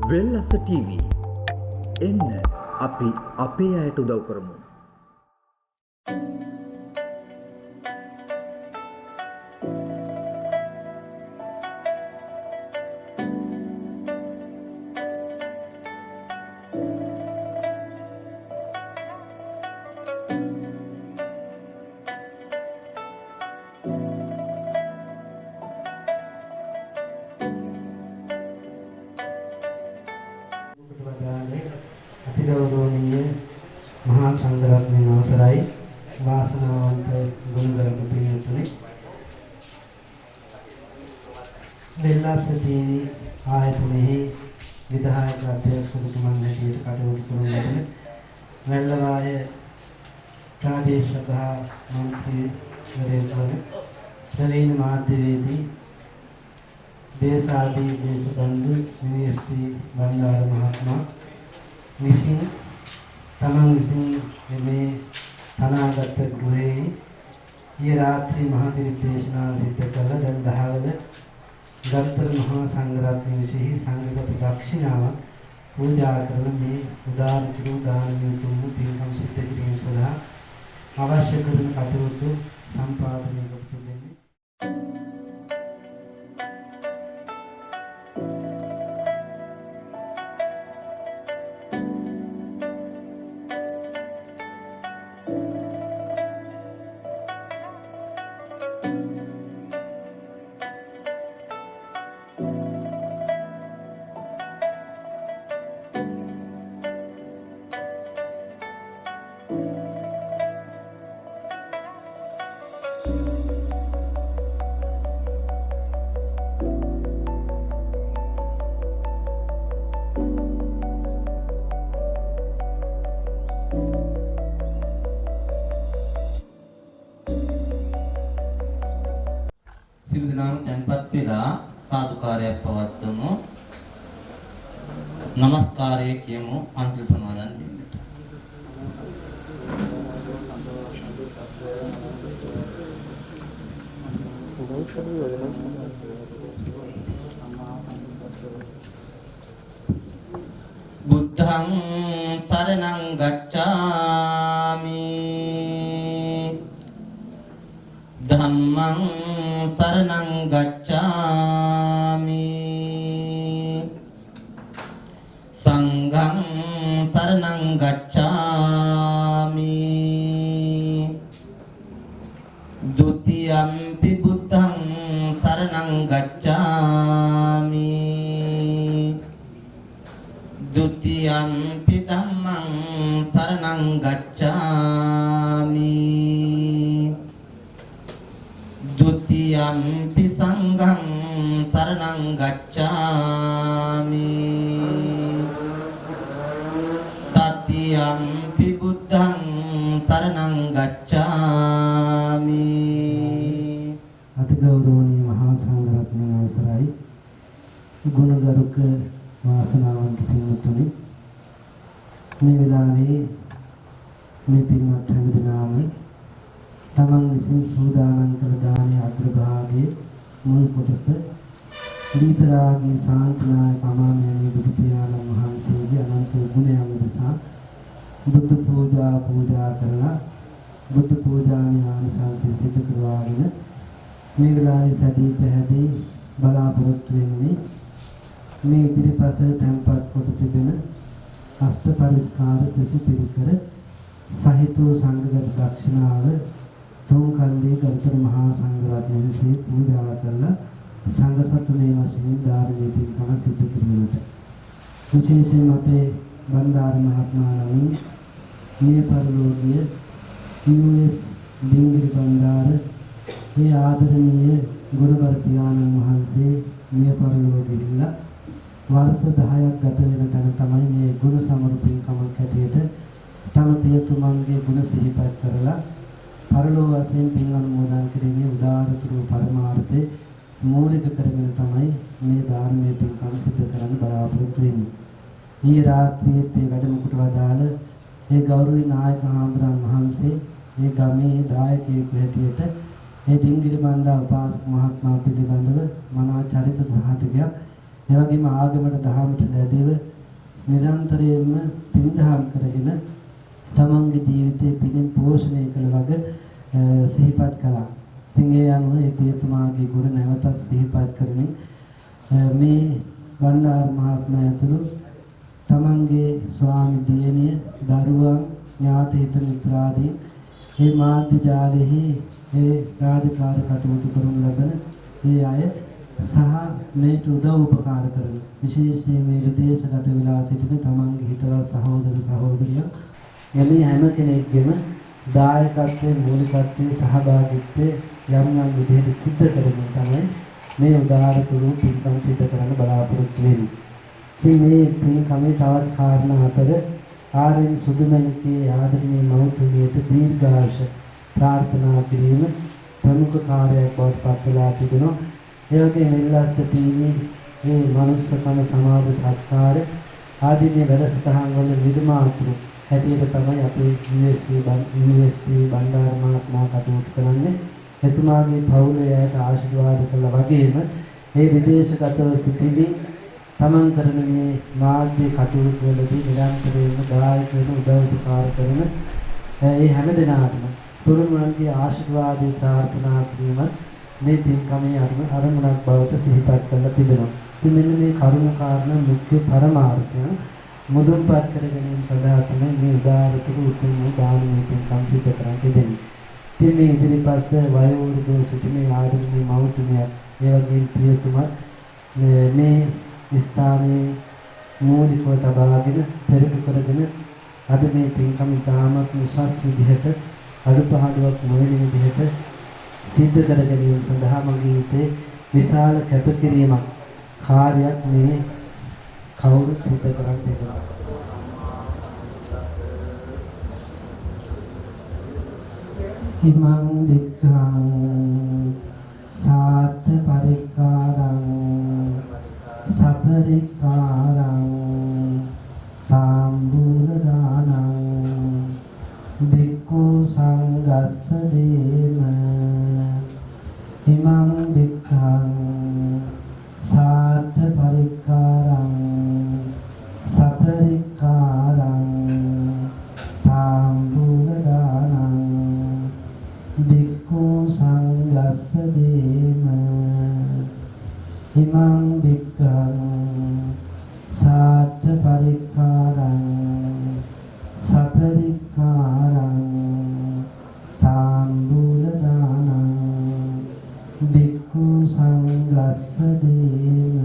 Wellassa TV එන්න අපි අපේ අයට උදව් කරමු. අතිගෞරවනීය මහා සංඝරත්නයේ අවසරයි වාසනාවන්ත ගුණගරුක පින්තුනි වෙල්ලස්ස ටීවී ආයතනයේ විධායක අධ්‍යක්ෂකතුමන් හැටියට කටයුතු කරන ලබන වැල්ලවාය ප්‍රාදේශ සභා මන්ත්‍රීවරයෙකු ප්‍රවීණ මාධ්‍යවේදී දේශාදී දේශබන්දු මිනිස්ත්‍රී බණ්ඩාර මහත්මයා විසින් තමන් විසින් මේ තනාගත ගෘහයේ ඊ රාත්‍රී මහා පිරිත් දේශනාව සිදු කළ දැන් 10 වන ගරුතර මහා සංඝරත්නය විසිහි සංඝගත දක්ෂිනාව පූජා කරන මේ උදාර කිරු දානීය උතුම් පින්කම් සිද්ධ කිරීම සඳහා අවශ්‍ය කරන කටයුතු සම්පාදනය කර තිබෙන්නේ. සිළු දනාම තැන්පත් වෙලා සාදුකාරයක් පවත්වමු. නමස්කාරය කියමු පන්සිල් සමාදන් වීමට. බුද්ධං සරණං ගච්ඡාමි ධම්මං සරණං ගච්ඡාමි සංඝං සරණං ගච්ඡාමි ဒုတိယံ පි බුද්ධං සරණං ගච්ඡාමි ဒုတိယံ පි ධම්මං සරණං ගච්ඡාමි Dutiyampi sangham saranang gacchami Tatiyampi buddhang saranang gacchami අතිගෞරවනීය මහා සංඝරත්නයේ අවසරයි ගුණගරුක වාසනාවන්ත පින්තුනි මේ වෙලාවේ මේ පින්වත් හැමදෙනාම තමන් විසින් සූදානම් කළ දානයේ අග්‍රභාගයේ මුල් කොටස දීතරාගී ශාන්තිනායක අමාමෑණී බුදු පියාණන් වහන්සේගේ අනන්ත ගුණයන් නිසා බුදු පූජා කරලා බුදු පූජාවේ ආනිසංසය සිදු කරවාගෙන මේ වෙලාවේ සදී පැහැදී බලාපොරොත්තු වෙන්නේ මේ ඉදිරිපස තැන්පත් කොට තිබෙන අෂ්ට පරිස්කාර සිසු පිරිකර සහිත සංඝගත දක්ෂිනාව තුන් කල්ලි ගරුතර මහා සංඝරත්නය විසින් පූජා කරලා සංඝ සතුනේ වශයෙන් ධාර්මික පින්කම සිදු කිරීමට විශේෂයෙන් අපේ බණ්ඩාර මහත්මයා නමින් මේ පරිලෝකීය US දිංගිරි බණ්ඩාර මේ ආදරණීය ගුණබර පියාණන් වහන්සේ මේ පරිලෝකීilla වර්ෂ 10ක් ගත වෙන තැන තමයි මේ ගුණ සමරු පින්කමක් හැටියට තම පියතුමන්ගේ ගුණ සිහිපත් කරලා පරලෝ වශයෙන් පින් අනුමෝදන් කිරීමේ උදාාරතුරු පරමාර්ථයේ මූලික කරගෙන තමයි මේ ධර්මයේ පින්කම් සිදු කරන්න බලාපොරොත්තු වෙන්නේ. ඊ රාත්‍රියේ මේ වැඩම කොට වදාළ ඒ ගෞරවනීය නායක හාමුදුරන් වහන්සේ මේ ගමේ දායකයෙකු හැටියට මේ ඩිංගිරි බණ්ඩා උපාසක මහත්මයා පිළිබඳව මනා චරිත සහතිකයක් ඒ වගේම ආගමට දහමට ලැබෙව නිරන්තරයෙන්ම පින්දහම් කරගෙන තමන්ගේ ජීවිතේ පිළින් පෝෂණය කළ වග සිහිපත් කළා. ඉතින් ඒ අනුව ඒ පියතුමාගේ ගුණ නැවතත් සිහිපත් කරමින් මේ බණ්ඩාර මහත්මයා ඇතුළු තමන්ගේ ස්වාමි දියණිය දරුවන් ඥාති හිත මිත්‍රාදී මේ මාධ්‍ය ජාලෙහි ඒ රාජකාරී කටයුතු කරන ලබන ඒ අය සහ මේට උදව් උපකාර කරන විශේෂයෙන් මේ විදේශගත වෙලා සිටින තමන්ගේ හිතවත් සහෝදර සහෝදරියන් මේ හැම කෙනෙක්ගේම දායකත්වයේ මූලිකත්වයේ සහභාගීත්වයේ යම් යම් විදිහට සිද්ධ කරමින් තමයි මේ උදාාරතුරු පින්කම් සිද්ධ කරන්න බලාපොරොත්තු වෙන්නේ. ඉතින් මේ පින්කමේ තවත් කාරණා අතර ආරෙන් සුදුමැණිකේ ආදරණීය මෞතුමියට දීර්ඝායුෂ ප්‍රාර්ථනා කිරීම ප්‍රමුඛ කාර්යයක් බවට පත් වෙලා තිබෙනවා. ඒ වගේම එල්ලස්ස ටීවී මේ මනුස්සකම සමාජ සත්කාර ආදී මේ වැඩසටහන් වල නිර්මාතෘ හැටියට තමයි අපේ USP බණ්ඩාර මහත්මයා කටයුතු කරන්නේ. එතුමාගේ පවුලේ අයට ආශිර්වාද කළා වගේම මේ විදේශගතව සිටිමින් තමන් කරන මේ මාධ්‍ය කටයුතු වලදී නිරන්තරයෙන්ම දායක වෙන උදව් උපකාර කරන ඒ හැම දෙනාටම තුරුණුවන්ගේ ආශිර්වාදේ ප්‍රාර්ථනා කිරීමත් මේ පින්කමේ අරමුණක් බවට සිහිපත් කරලා තිබෙනවා. ඉතින් මෙන්න මේ කරුණු කාරණා මුඛ්‍ය පරමාර්ථය මුදුන්පත් කර ගැනීම සඳහා තමයි මේ උදාාරතුරු උතුම් දානමය පින්කම් සිදු කරන්න තිබෙන්නේ. ඉතින් මේ ඉදිරිපස්ස වයෝවෘද්ධ සිටින ආදරණීය මව්තුමිය ඒ වගේම ප්‍රියතුමා මේ ස්ථානයේ මූලිකව තබාගෙන පෙරටු කරගෙන අද මේ පින්කම ඉතාමත් උසස් විදිහට අඩුපාඩුවක් නොවන විදිහට සිද්ධ කර ගැනීම සඳහා මගේ හිතේ විශාල කැපකිරීමක් කාර්යයක් මේ කවුරුත් සිද්ධ කරන් තිබෙනවා. ඉමං වික්ඛං සාත පරික්කාරං සපරික්කාරං තාම්බූල දානං බික්ඛු සංඝස්ස දේම ඉමං වික්ඛං සාත පරික්කාරං සපරික්කාරං තාම්බූල දානං බික්ඛු සංඝස්ස දේම ඉමං වික්ඛං සාත පරික්කාරං සපරික්කාරං තාම්බූල දානං බික්ඛු සංඝස්ස දේම.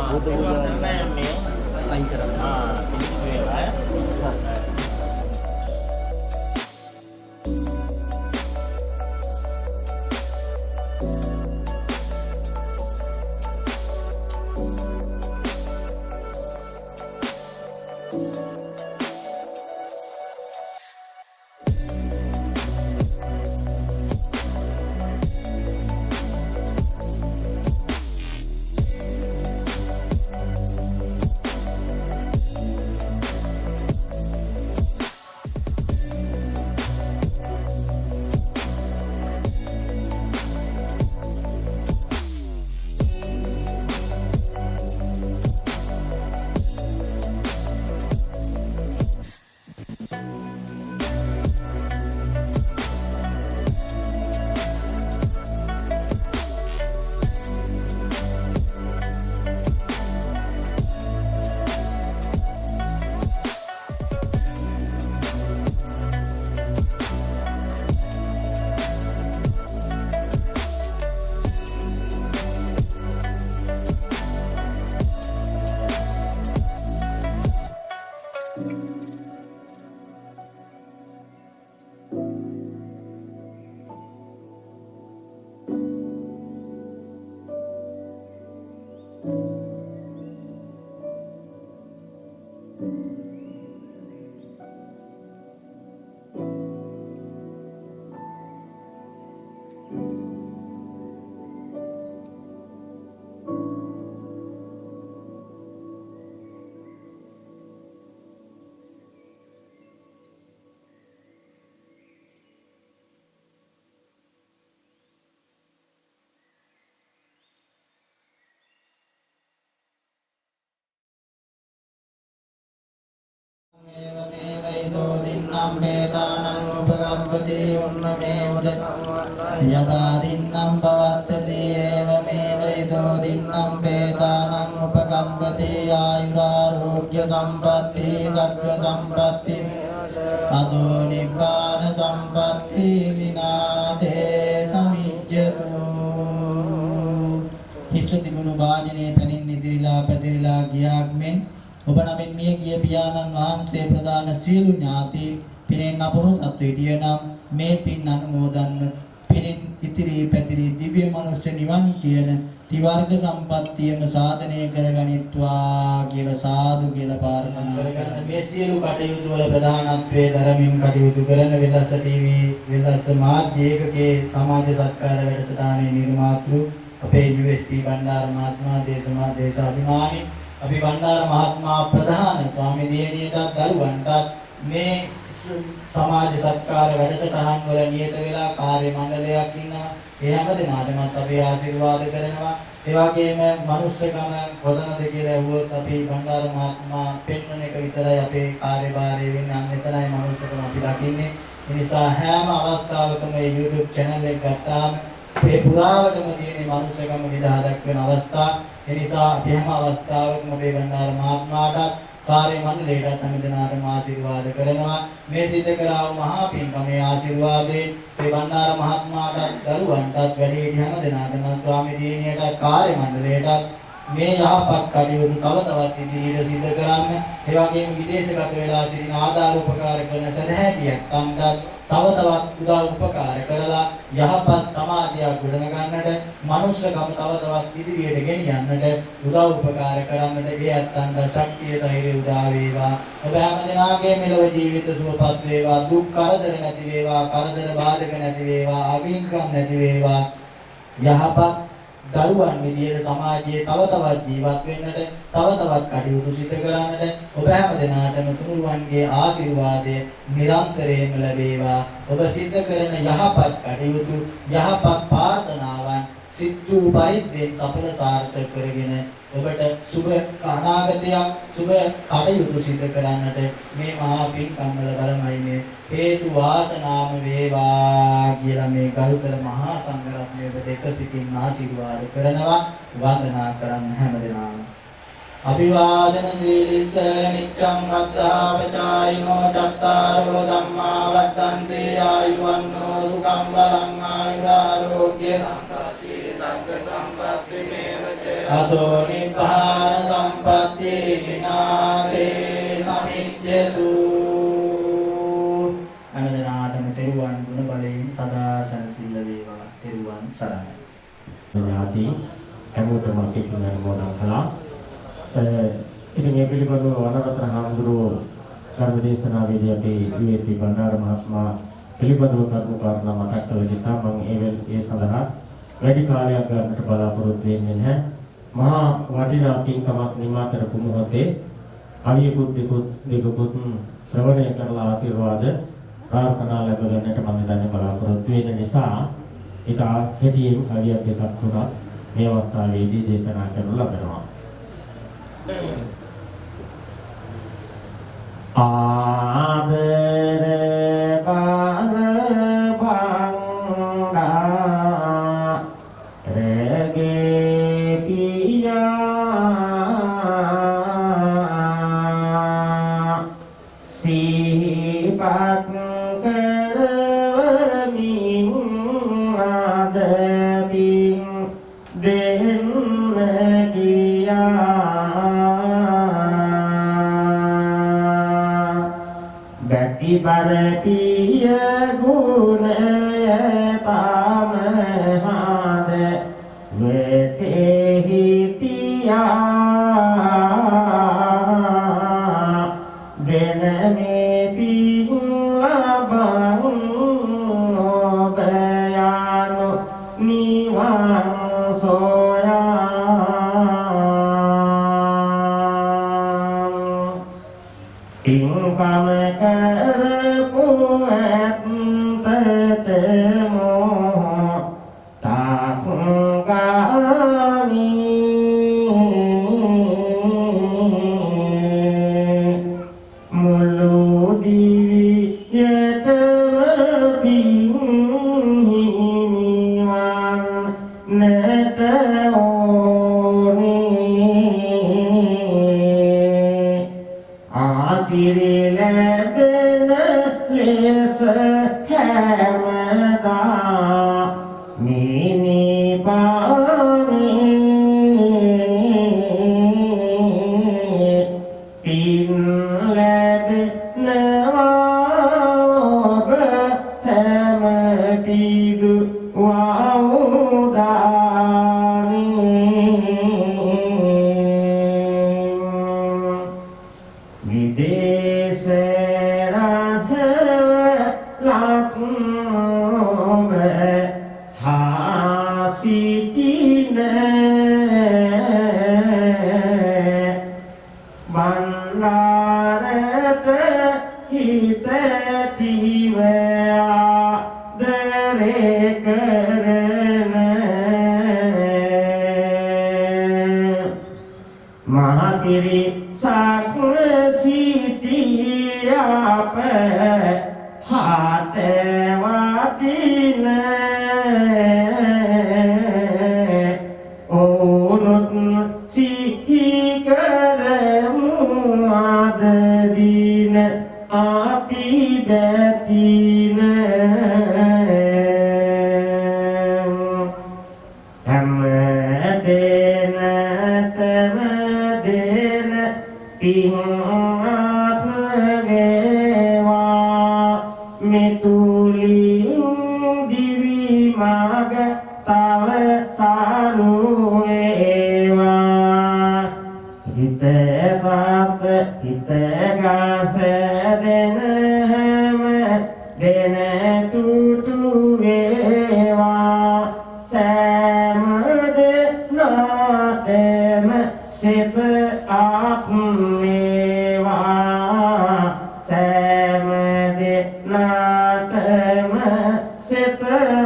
බුදු බුදුන් මේ අයින් කරනවා. පිළිතුරු වේවා. දින්නම් වේදානං උපගම්පති උන්නමේ උද යදා දින්නම් පවත්තති ඒව මේ වේදෝ දින්නම් වේදානං උපගම්පති ආයුරාෝග්‍ය සම්පatti සග්ග සම්පatti අදෝ නිබ්බාන සම්පatti විනාතේ සමිජ්ජතු හිස්ව තිබුණු වාජනේ පැනින් ඉදිරිලා පැතිරිලා ගියාක් මෙන් ඔබ නමින් මිය ගිය පියාණන් වහන්සේ ප්‍රදාන සියලු ඥාතීන් පිනෙන් අපොහොසත් වෙටිය නම් මේ පින් අනුමෝදන්ව පිනෙන් ඉතිරි පැතිරි දිව්‍ය මනුෂ්‍ය නිවන් කියන ත්‍රිවර්ග සම්පත්තියම සාධනය කරගනිත්වා කියලා සාදු කියලා ප්‍රාර්ථනා කරන මේ සියලු කටයුතු වල ප්‍රධානත්වයේ ධර්මයෙන් කටයුතු කරන වෙලස ටීවී වෙලස මාධ්‍ය ඒකකයේ සමාජ සත්කාර වැඩසටහනේ නිර්මාතෘ අපේ USP බණ්ඩාර මහත්මයා දේශාභිමානී අපි බණ්ඩාර මහත්මයා ප්‍රධාන ස්වාමී දියණියටත් දරුවන්ටත් මේ සමාජ සත්කාර වැඩසටහන් වල නියත වෙලා කාර්ය මණ්ඩලයක් ඉන්නවා. ඒ හැම දිනකටමත් අපි ආශිර්වාද කරනවා. ඒ වගේම මනුස්සකම වදනද කියලා ඇහුවොත් අපි බණ්ඩාර මහත්මයා පෙන්වන එක විතරයි අපේ කාර්යභාරය වෙන්නේ. අන්න එතනයි මනුස්සකම අපි දකින්නේ. ඒ නිසා හැම අවස්ථාවකම මේ YouTube channel එක ගත්තාම මේ පුරාවටම තියෙන මනුස්සකම විදහා දක්වන අවස්ථා. ඒ නිසා අපි හැම අවස්ථාවකම මේ බණ්ඩාර මහත්මයාට කාර්ය මණ්ඩලයටත් හැම දිනකටම ආශිර්වාද කරනවා. මේ සිද්ධ කරා වූ මහා පින්කමේ ආශිර්වාදයෙන් මේ බණ්ඩාර මහත්මයාට දරුවන්ටත් වැඩිහිටි හැම දිනකටම ස්වාමී දියණියට කාර්ය මණ්ඩලයටත් මේ යහපත් කටයුතු තව තවත් ඉදිරියට සිදු කරන්න. ඒ වගේම විදේශගත වෙලා සිටින ආධාර උපකාර කරන සදහැතියක් තම්ටත් තව තවත් උදව් උපකාර කරලා යහපත් සමාජයක් ගොඩනගන්නට, මනුෂ්‍යකම තව තවත් ඉදිරියට ගෙනියන්නට උදව් උපකාර කරන්නට ඒ අත්යන්ට ශක්තිය ධෛර්යය උදා වේවා. ඔබ හැම දිනාගේ මෙලොව ජීවිත සුවපත් වේවා, දුක් කරදර නැති වේවා, කරදර බාධක නැති වේවා, අවිංකම් නැති වේවා. යහපත් දරුවන් විදියට සමාජයේ තව තවත් ජීවත් වෙන්නට, තව තවත් කටයුතු සිදු කරන්නට ඔබ හැම දිනාටම තුනුරුවන්ගේ ආශිර්වාදය නිරන්තරයෙන්ම ලැබේවා. ඔබ සිදු කරන යහපත් කටයුතු, යහපත් ප්‍රාර්ථනාවන් සිද්ධු පරිද්දෙන් සඵල සාර්ථක කරගෙන ඔබට සුබ අනාගතයක්, සුබ කටයුතු සිදු කරන්නට මේ මහා පින්කම් වල බලමයි හේතු වාසනාම වේවා කියලා මේ ගරුතර මහා සංඝරත්නය ඔබට එක සිතින් ආශිර්වාද කරනවා. වන්දනා කරන්න හැමදෙනාම අභිවාදන සීලිස නිච්ඡං වද්දාපචායිනෝ චත්තාරෝ ධම්මා වද්දන්ති ආයුවන්නෝ සුඛං බලං ආයුරාෝග්‍ය සම්පatti සග්ග සම්පatti මේවච අතෝ නිබ්බාන සම්පatti විනාතේ සමිජ්ජතු අනදනාටම තෙරුවන් ගුණ බලයෙන් සදා සනසිල්ල වේවා. තෙරුවන් සරණයි. ඥාති හැමෝටම අපි පිළිගන්නවා කලා ඉතින් මේ පිළිබඳව වනරත්න හාමුදුරුවෝ ධර්මදේශනාවේදී අපි UAP බණ්ඩාර මහත්මයා පිළිබඳව කරුණු කාරණා මතක් කළ නිසා මම ඒ සඳහා වැඩි කාලයක් ගන්නට බලාපොරොත්තු වෙන්නේ නැහැ. මහා වටිනා පින්කමක් නිමා කරපු මොහොතේ කවියකුත් දෙකුත් ශ්‍රවණය කරලා ආශිර්වාද ප්‍රාර්ථනා ලැබ ගන්නට මම දැන් බලාපොරොත්තු වෙන නිසා ඒක කෙටියෙන් කවියක් දෙකක් තුනක් මේ අවස්ථාවේදී දේශනා කරනු ලබනවා. ආදර බාර භංගා රගේ පියා සිපත් කරමින් ආදබින් දෙන්න කියා බැතිබරතිය ගුණය තම හද වෙතෙහි තියා දෙන මේ පින් ලබන් ඔබ යනු නිවන් සොයා පින්කම කරපු ඇත්තට මොහ තාකුගානි මුළු දිවියටම පින් හිමිවන් නැත ඕනේ ආසිරි ලැබෙන ලෙස හැමදා මිනිපානේ පින් ලැබෙනවා ඔබ සෑම පිදු විදේශ රටව ලක්ව හාසිතින බණ්ඩාරට හිත තිව ආදරේ කරන මහතිරි සිටියාප හත වදින ඕනුත් සිහි කරමු අද දින අපි බැතින හැම දෙනතම දෙන පින් මෙතුලින් දිවි මග තව සාරු වේවා හිත සත් හිත ගස දෙන හැම දෙන තුතු වේවා සෑම දෙනාටම සිත ආත්ම වේවා සෑම දෙනාටම සිත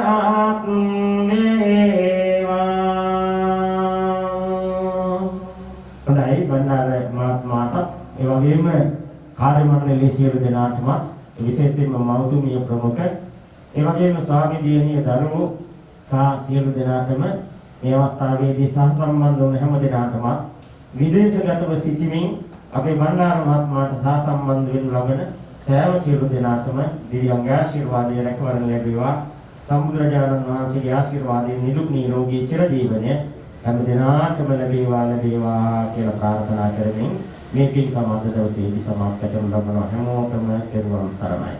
ආත්ම වේවා. හොඳයි බණ්ඩාර මහත්මයාට ඒ වගේම කාර්ය මණ්ඩලයේ සියලු දෙනාටම විශේෂයෙන්ම මෞතුමිය ප්‍රමුඛ ඒ වගේම ස්වාමී දියණිය දරුවෝ සහ සියලු දෙනාටම මේ අවස්ථාවේදී සහසම්බන්ධ වන හැම දෙනාටම විදේශගතව සිටිමින් අපේ බණ්ඩාර මහත්මයාට සහසම්බන්ධ වෙනු ලබන සෑම සියලු දෙනාටම දිව්‍යංග ආශිර්වාදය රැකවරණ ලැබේවා. සම්බුදුරජාණන් වහන්සේගේ ආශිර්වාදයෙන් නිදුක් නිරෝගී චිරජීවනය හැම දිනාටම ලැබේවා කියලා ප්‍රාර්ථනා කරමින් මේ පින්කම අද දවසේදී සමාප්ත කරන ලබන හැමෝටම පෙරවන් සරණයි.